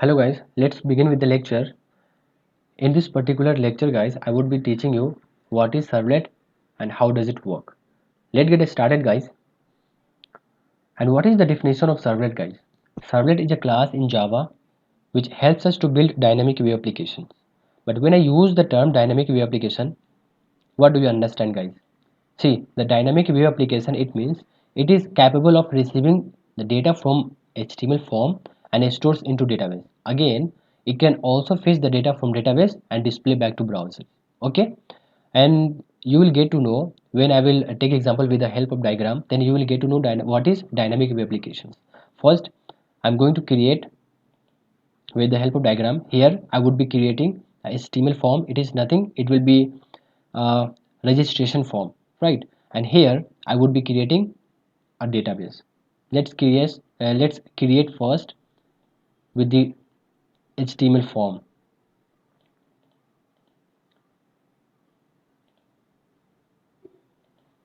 Hello guys, let's begin with the lecture. In this particular lecture guys, I would be teaching you what is servlet and how does it work. Let's get started guys. And what is the definition of servlet guys? Servlet is a class in Java which helps us to build dynamic web applications. But when I use the term dynamic web application, what do you understand guys? See, the dynamic web application, it means it is capable of receiving the data from HTML form and stores into database. Again, it can also fetch the data from database and display back to browser. Okay, and you will get to know when I will take example with the help of diagram. Then you will get to know what is dynamic web applications. First, I'm going to create with the help of diagram. Here, I would be creating a HTML form. It is nothing. It will be a registration form, right? And here I would be creating a database. Let's create first with the HTML form.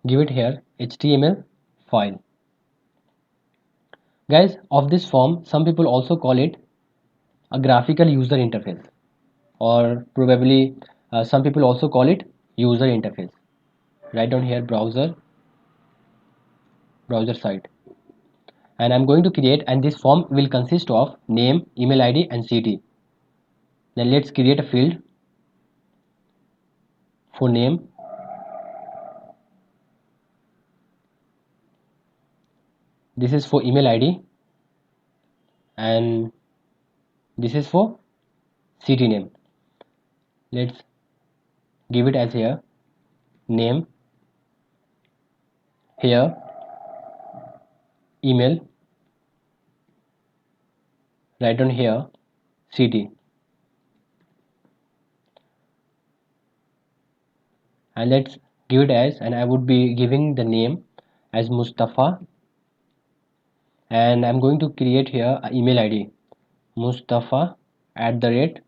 Give it here HTML file. Guys, of this form, some people also call it a graphical user interface, or probably some people also call it user interface. Write down here browser site, and I'm going to create, and this form will consist of name, email ID and city. Then let's create a field for name. This is for email ID and this is for city name. Let's give it as here name, here email, write down here city, and let's give it as, and I would be giving the name as Mustafa, and I'm going to create here an email ID mustafa at the rate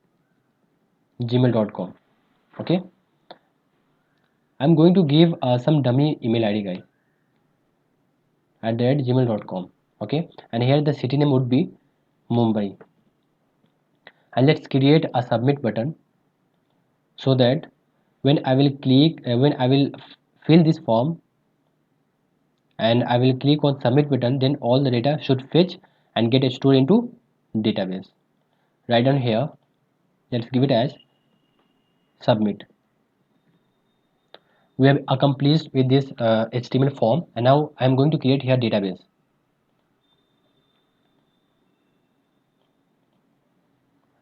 gmail.com. Okay, I'm going to give some dummy email ID guys at the rate gmail.com. Okay, and here the city name would be Mumbai, and let's create a submit button so that when I will fill this form and I will click on submit button, then all the data should fetch and get stored into database. Right down here, let's give it as submit. We have accomplished with this HTML form, and now I am going to create here database.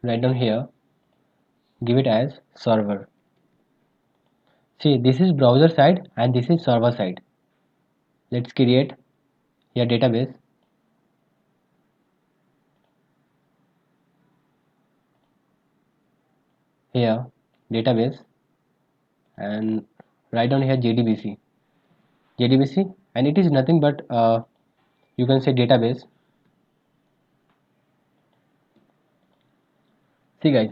Right down here, give it as server. See, this is browser side and this is server side. Let's create here database. Here database, and write down here JDBC, and it is nothing but you can say database. See guys,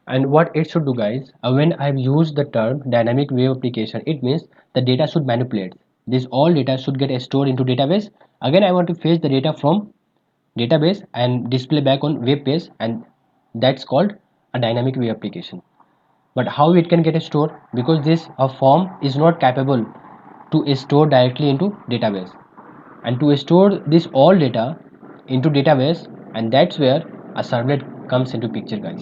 and what it should do guys, when I've used the term dynamic web application, it means the data should manipulate. This all data should get stored into database. Again, I want to fetch the data from database and display back on web page, and that's called a dynamic web application. But how it can get stored, because this form is not capable to store directly into database, and to store this all data into database, and that's where a servlet comes into picture guys.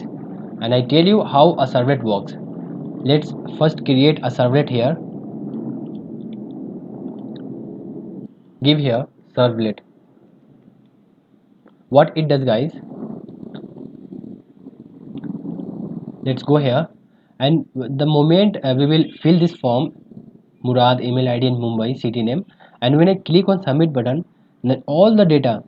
And I tell you how a servlet works. Let's first create a servlet here. Give here servlet. What it does guys, let's go here, and the moment we will fill this form, Murad, email ID and Mumbai city name, and when I click on submit button, then all the data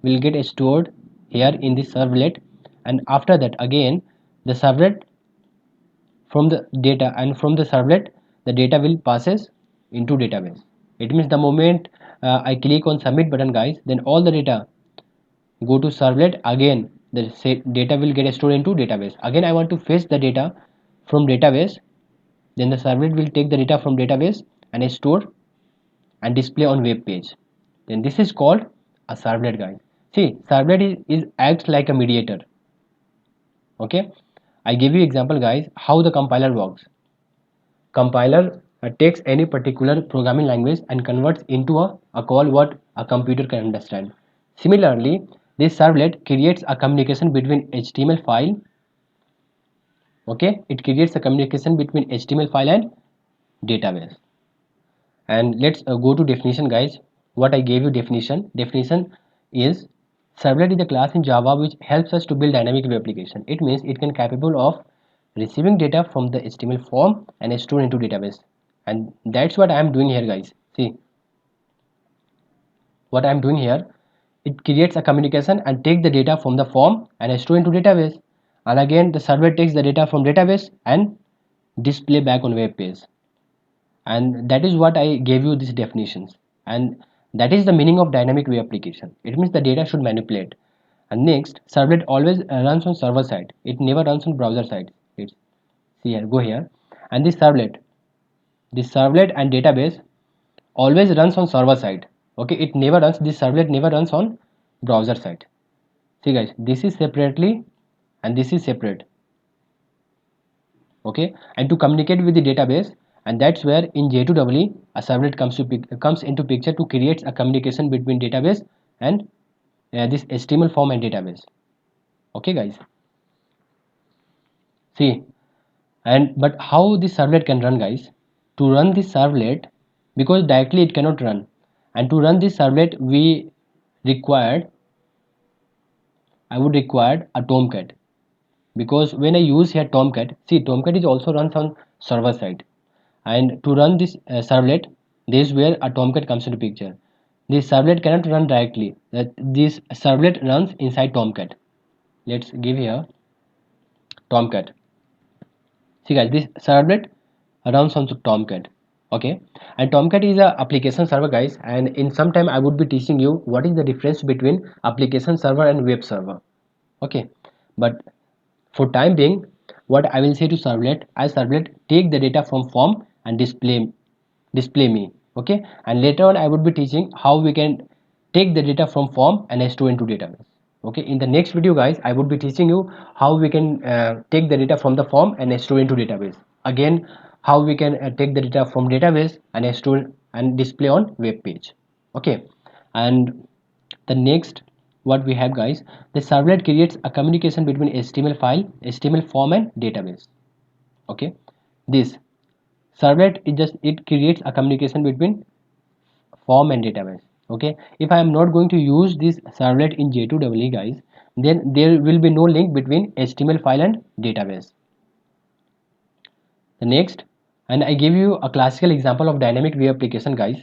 will get stored here in the servlet. And after that, again the servlet from the data, and from the servlet the data will passes into database. It means the moment I click on submit button guys, then all the data go to servlet. Again the data will get stored into database. Again I want to fetch the data from database, then the servlet will take the data from database and store and display on web page. Then this is called a servlet guys. See, servlet is acts like a mediator. Okay, I give you example guys how the compiler works. Compiler takes any particular programming language and converts into a call what a computer can understand. Similarly, this servlet creates a communication between HTML file. Okay, it creates a communication between HTML file and database. And let's go to definition guys. What I gave you definition is servlet is a class in Java which helps us to build dynamic web application. It means it can capable of receiving data from the HTML form and store into database. And that's what I am doing here guys. See what I am doing here, it creates a communication and take the data from the form and store into database. And again the server takes the data from database and display back on web page. And that is what I gave you these definitions, and that is the meaning of dynamic web application. It means the data should manipulate. And next, servlet always runs on server side, it never runs on browser side. It's, see here, go here, and this servlet and database always runs on server side. Okay, it never runs, this servlet never runs on browser side. See guys, this is separately and this is separate. Okay, and to communicate with the database, and that's where in J2EE a servlet comes into picture to create a communication between database and this HTML form and database. Okay guys, see, and but how this servlet can run guys? To run this servlet, because directly it cannot run, and to run this servlet we required, I would require a Tomcat, because when I use here Tomcat, see Tomcat is also runs on server side, and to run this servlet, this is where a Tomcat comes into picture. This servlet cannot run directly, that this servlet runs inside Tomcat. Let's give here Tomcat. See guys, this servlet runs on Tomcat. Okay, and Tomcat is a application server guys, and in some time I would be teaching you what is the difference between application server and web server. Okay, but for time being, what I will say to servlet, as servlet take the data from form and display me. Okay, and later on I would be teaching how we can take the data from form and store into database. Okay, in the next video guys I would be teaching you how we can take the data from the form and store into database. Again, how we can take the data from database and store and display on web page. Okay, and the next, what we have guys, the servlet creates a communication between HTML file, HTML form and database. Okay, this servlet is just, it creates a communication between form and database. Okay, if I am not going to use this servlet in J2EE guys, then there will be no link between HTML file and database. The next, and I give you a classical example of dynamic web application guys.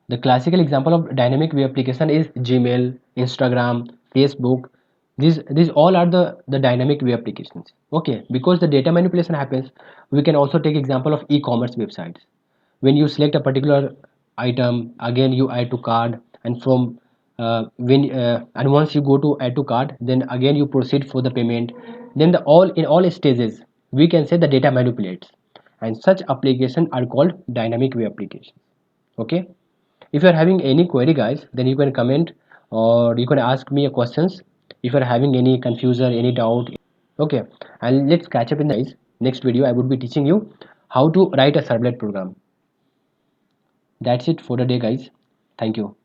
The classical example of dynamic web application is Gmail, Instagram, Facebook. These all are the dynamic web applications. Okay, because the data manipulation happens, we can also take example of e-commerce websites. When you select a particular item, again you add to cart, and from when and once you go to add to cart, then again you proceed for the payment. Then the all in all stages we can say the data manipulates, and such applications are called dynamic web applications. Okay, if you are having any query guys, then you can comment or you can ask me a questions if you are having any confusion, any doubt. Okay, and let's catch up in the next video. I would be teaching you how to write a servlet program. That's it for the day guys. Thank you.